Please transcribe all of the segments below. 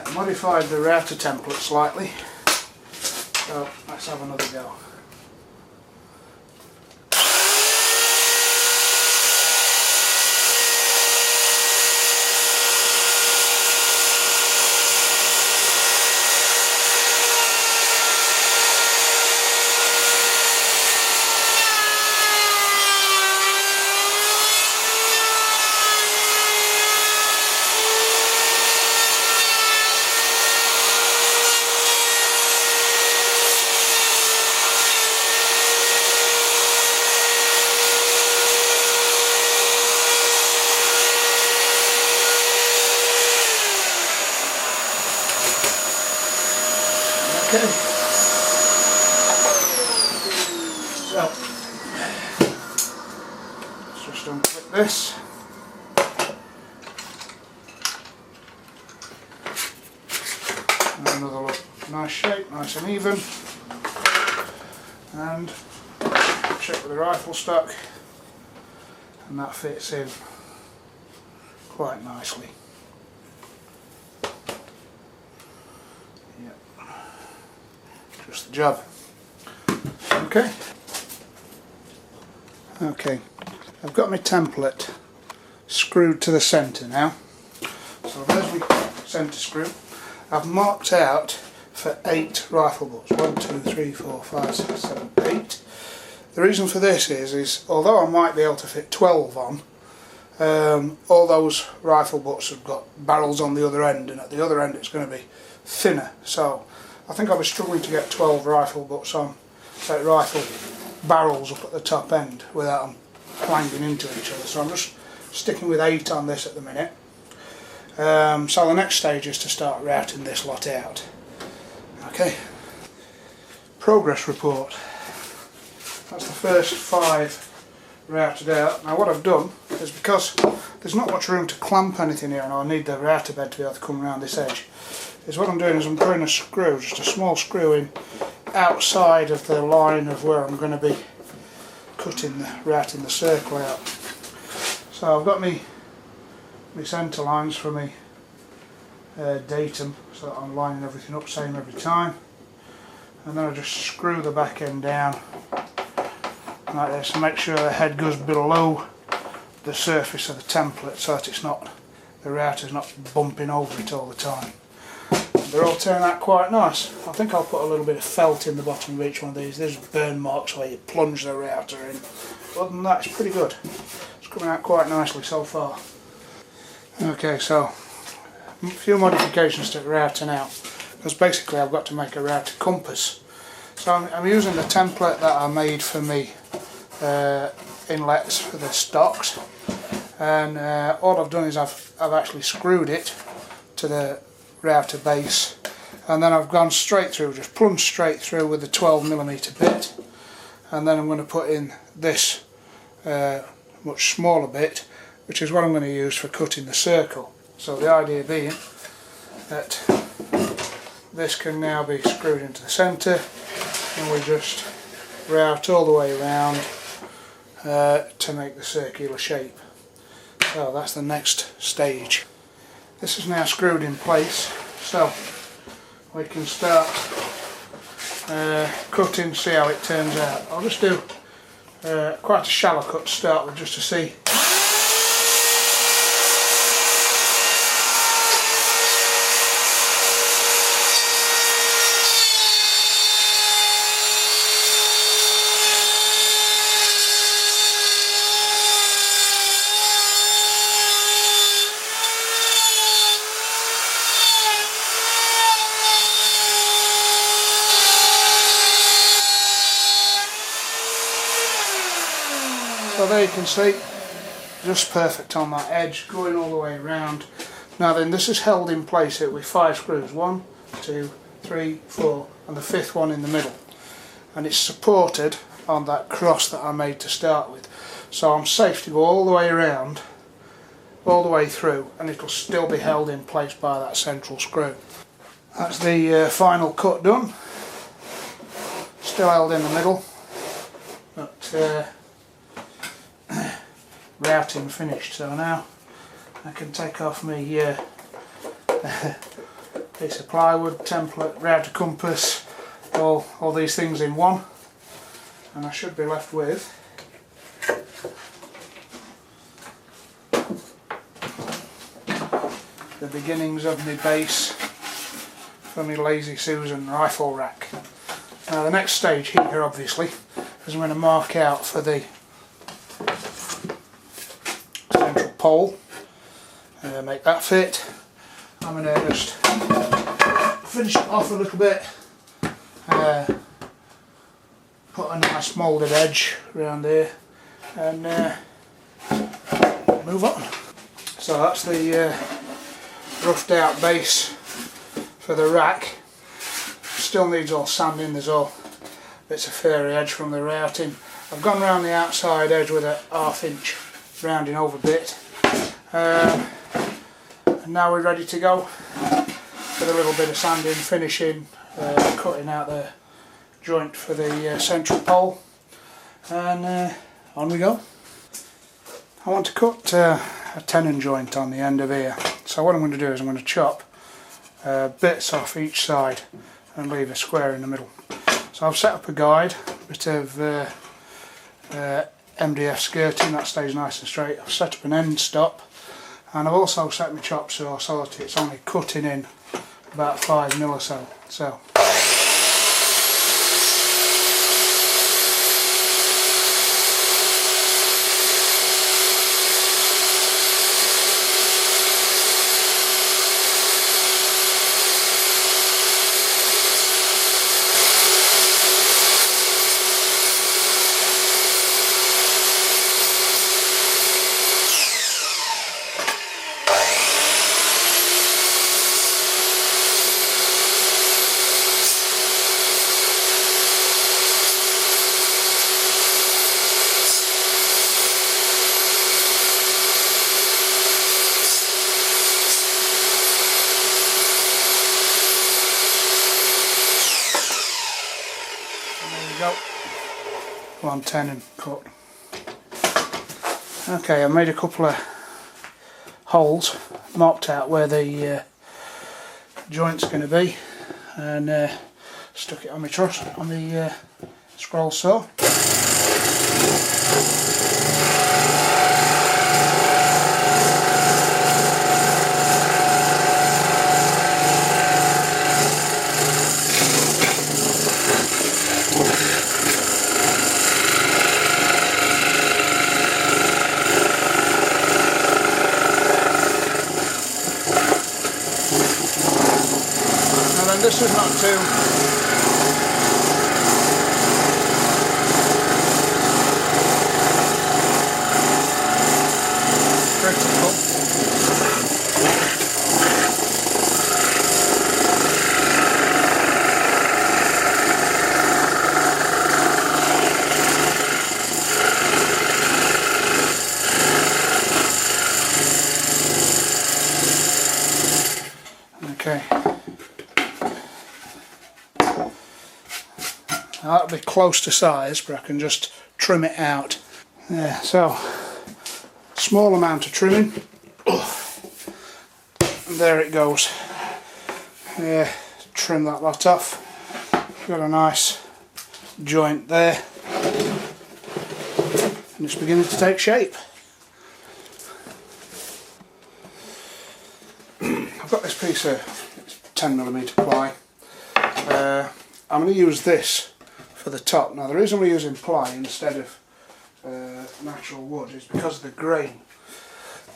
I modified the router template slightly, so let's have another go. Okay, so let's just unclip this. And another look, nice shape, nice and even. And check with the rifle stock, and that fits in quite nicely. Just the job. Okay, I've got my template screwed to the centre now. So there's my centre screw. I've marked out for 8 rifle butts. 1, 2, 3, 4, 5, 6, 7, 8. The reason for this is although I might be able to fit 12 on, all those rifle butts have got barrels on the other end, and at the other end it's going to be thinner. So I think I'll be struggling to get 12 rifle butts on, like rifle barrels up at the top end without them clanging into each other. So I'm just sticking with 8 on this at the minute. So the next stage is to start routing this lot out. Okay. Progress report. That's the first 5 routed out. Now what I've done is, because there's not much room to clamp anything here and I need the router bed to be able to come around this edge, is what I'm doing is I'm putting a screw, just a small screw in outside of the line of where I'm going to be routing the circle out. So I've got my centre lines for my datum, so that I'm lining everything up same every time, and then I just screw the back end down like this and make sure the head goes below the surface of the template so that the router's not bumping over it all the time. They're all turned out quite nice. I think I'll put a little bit of felt in the bottom of each one of these. There's burn marks where you plunge the router in. Other than that, it's pretty good. It's coming out quite nicely so far. Okay, so a few modifications to the router now, because basically I've got to make a router compass. So I'm using the template that I made for me inlets for the stocks, and all I've done is I've actually screwed it to the router base, and then I've gone straight through, just plunged straight through with the 12mm bit, and then I'm going to put in this much smaller bit, which is what I'm going to use for cutting the circle. So the idea being that this can now be screwed into the centre, and we just route all the way around to make the circular shape. So that's the next stage. This is now screwed in place, so we can start cutting, see how it turns out. I'll just do quite a shallow cut to start with, just to see. So there you can see, just perfect on that edge, going all the way around. Now then, this is held in place here with 5 screws, 1, 2, 3, 4, and the 5th one in the middle. And it's supported on that cross that I made to start with. So I'm safe to go all the way around, all the way through, and it'll still be held in place by that central screw. That's the final cut done. Still held in the middle, but routing finished. So now I can take off my piece of plywood, template, router compass, all these things in one, and I should be left with the beginnings of my base for my Lazy Susan rifle rack. Now the next stage here obviously is I'm going to mark out for the central pole, make that fit. I'm going to just finish it off a little bit, put a nice moulded edge around here and move on. So that's the roughed out base for the rack. Still needs all sanding, there's all bits of fairy edge from the routing. I've gone round the outside edge with a 1/2 inch rounding over bit, and now we're ready to go with a little bit of sanding, finishing, cutting out the joint for the central pole, and on we go. I want to cut a tenon joint on the end of here, so what I'm going to do is I'm going to chop bits off each side and leave a square in the middle. So I've set up a guide, a bit of MDF skirting that stays nice and straight. I've set up an end stop, and I've also set my chop saw so that it's only cutting in about 5mm or so. Go. One tenon cut. Okay, I made a couple of holes, marked out where the joint's going to be, and stuck it on my truss on the scroll saw. This is not too critical. Okay. That'll be close to size, but I can just trim it out. Yeah, so small amount of trimming, and there it goes. Yeah, trim that lot off. Got a nice joint there, and it's beginning to take shape. I've got this piece of 10mm ply. I'm going to use this for the top. Now the reason we're using ply instead of natural wood is because of the grain.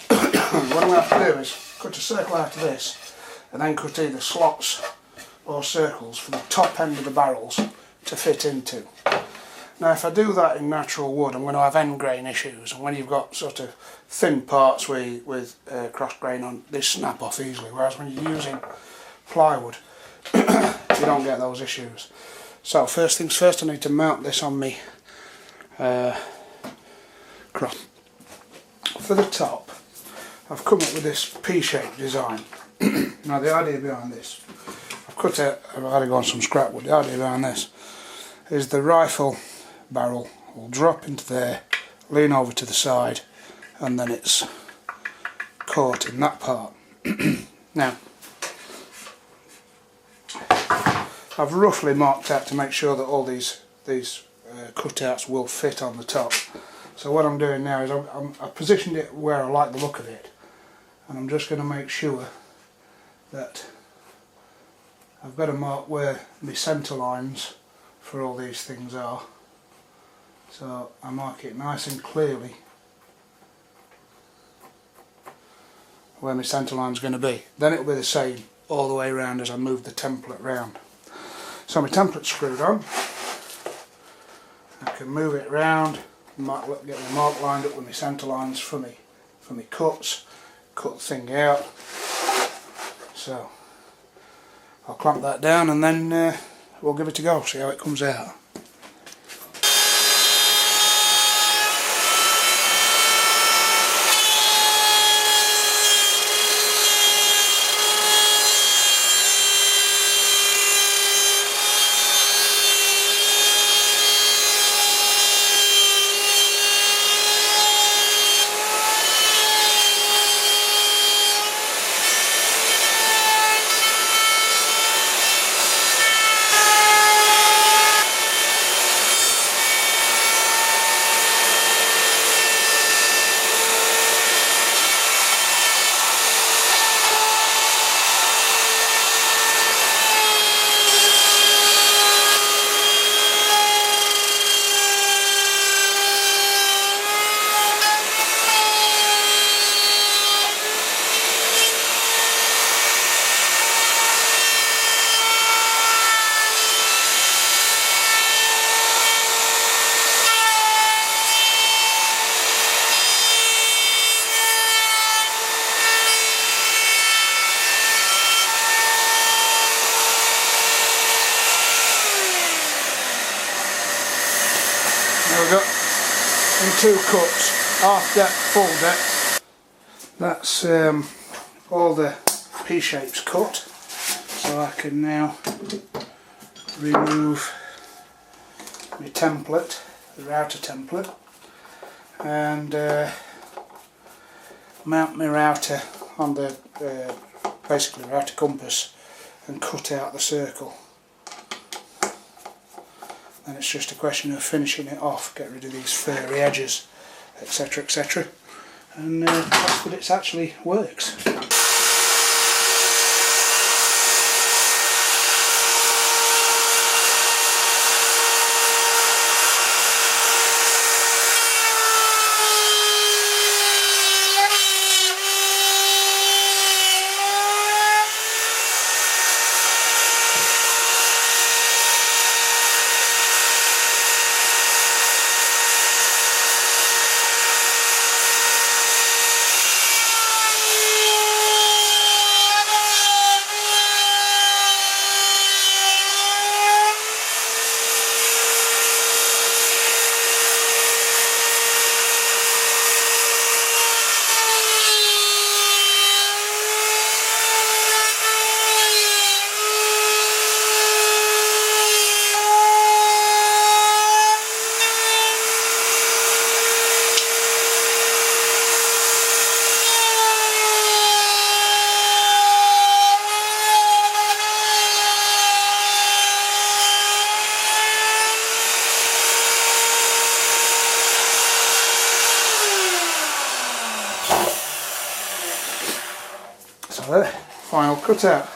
What I'm going to have to do is cut a circle out of this and then cut either slots or circles for the top end of the barrels to fit into. Now if I do that in natural wood, I'm going to have end grain issues, and when you've got sort of thin parts with cross grain on, they snap off easily, whereas when you're using plywood you don't get those issues. So first things first, I need to mount this on me cross. For the top, I've come up with this P-shaped design. Now the idea behind this, I've had to go on some scrap wood. The idea behind this is the rifle barrel will drop into there, lean over to the side, and then it's caught in that part. Now, I've roughly marked out to make sure that all these cutouts will fit on the top. So what I'm doing now is I've positioned it where I like the look of it, and I'm just going to make sure that I've got to mark where my centre lines for all these things are. So I mark it nice and clearly where my centre line is going to be. Then it'll be the same all the way around as I move the template round. So my template's screwed on. I can move it round, get my mark lined up with my centre lines for me cuts, cut the thing out. So I'll clamp that down and then we'll give it a go, see how it comes out. Now we've got in 2 cuts, half depth, full depth. That's all the P-shapes cut, so I can now remove my template, the router template, and mount my router on the basically router compass and cut out the circle. And it's just a question of finishing it off, get rid of these furry edges, etc, etc, and that's what it actually works. So there, final cutout.